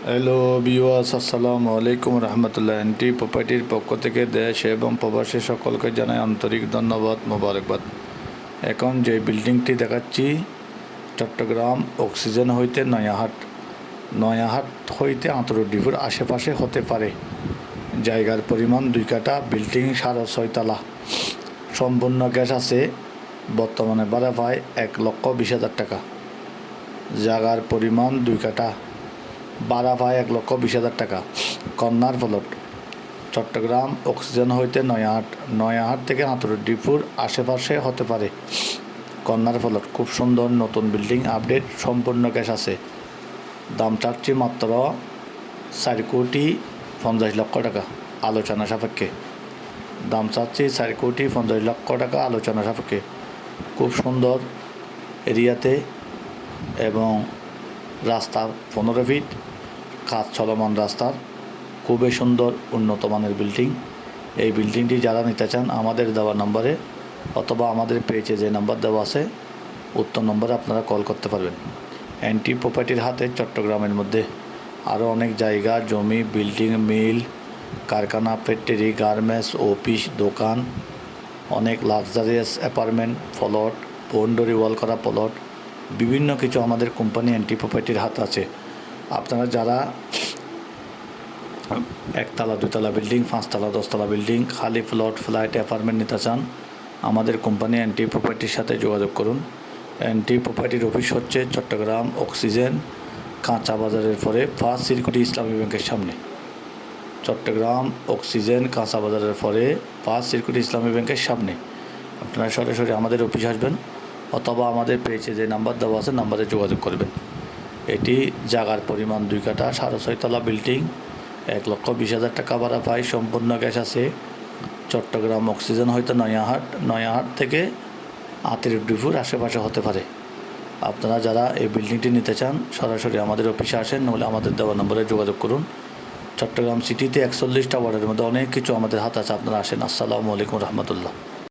Hello viewers, আসসালামু আলাইকুম রহমতুল্লাহ। এনটি প্রপার্টির পক্ষ থেকে দেশ এবং প্রবাসী সকলকে জানাই আন্তরিক ধন্যবাদ, মোবারকবাদ। এখন যে বিল্ডিংটি দেখাচ্ছি চট্টগ্রাম অক্সিজেন হইতে নয়াহাট হইতে আন্তর্ডিপুর আশেপাশে হতে পারে। জায়গার পরিমাণ 2 কাঠা, বিল্ডিং 6.5 তলা, সম্পূর্ণ গ্যাস আছে। বর্তমানে ভাড়া পায় 1,20,000 টাকা। জায়গার পরিমাণ 2 কাঠা, ভাড়া পায় 1,20,000 টাকা। কর্নার প্লট, চট্টগ্রাম অক্সিজেন হইতে নয়াহাট থেকে আন্তর্ডিপুর আশেপাশে হতে পারে। কর্নার প্লট, খুব সুন্দর নতুন বিল্ডিং, আপডেট, সম্পূর্ণ গ্যাস আছে। দাম চাচ্ছি মাত্র 4,50,00,000 টাকা আলোচনা সাপেক্ষে। দাম চাচ্ছি 4,50,00,000 টাকা আলোচনা সাপেক্ষে। খুব সুন্দর এরিয়াতে এবং রাস্তা 15 ফিট, কাজ চলমান রাস্তার, খুবই সুন্দর উন্নত মানের বিল্ডিং। এই বিল্ডিংটি যারা নিতে চান আমাদের দেওয়া নম্বরে অথবা আমাদের পেজে যে নাম্বার দেওয়া আছে উক্ত নম্বরে আপনারা কল করতে পারবেন। এনটি প্রপার্টির হাতে চট্টগ্রামের মধ্যে আরও অনেক জায়গা, জমি, বিল্ডিং, মিল, কারখানা, ফ্যাক্টরি, গার্মেন্টস, অফিস, দোকান, অনেক luxurious apartment, plot, boundary wall করা প্লট, বিভিন্ন কিছু আমাদের কোম্পানি এনটি প্রপার্টির হাতে আছে। আপনারা যারা 1 তলা, 2 তলা বিল্ডিং, 5 তলা, 10 তলা বিল্ডিং, খালি প্লট, ফ্ল্যাট, অ্যাপার্টমেন্ট নিতে চান আমাদের কোম্পানি এনটি প্রপার্টির সাথে যোগাযোগ করুন। এনটি প্রপার্টির অফিস হচ্ছে চট্টগ্রাম অক্সিজেন কাঁচা বাজারের পরে ফার্স্ট সিকিউরিটি ইসলামী ব্যাংকের সামনে। চট্টগ্রাম অক্সিজেন কাঁচা বাজারের পরে ফার্স্ট সিকিউরিটি ইসলামী ব্যাংকের সামনে। আপনারা সরাসরি আমাদের অফিস আসবেন অথবা আমাদের পেজে যে নাম্বার দেওয়া আছে নাম্বারে যোগাযোগ করবেন। এটি জায়গার পরিমাণ 2 কাঠা, 6.5 তলা বিল্ডিং, 1,20,000 টাকা ভাড়া পায়, সম্পূর্ণ গ্যাস আছে। চট্টগ্রাম অক্সিজেন হয়তো নয়াহাট থেকে আন্তর্ডিপুর আশেপাশে হতে পারে। আপনারা যারা এই বিল্ডিংটি নিতে চান সরাসরি আমাদের অফিসে আসেন, নাহলে আমাদের দেওয়া নম্বরে যোগাযোগ করুন। চট্টগ্রাম সিটিতে 41টা ওয়ার্ডের মধ্যে অনেক কিছু আমাদের হাত আছে, আপনারা আসেন। আসসালামু আলাইকুম রহমতুল্লাহ।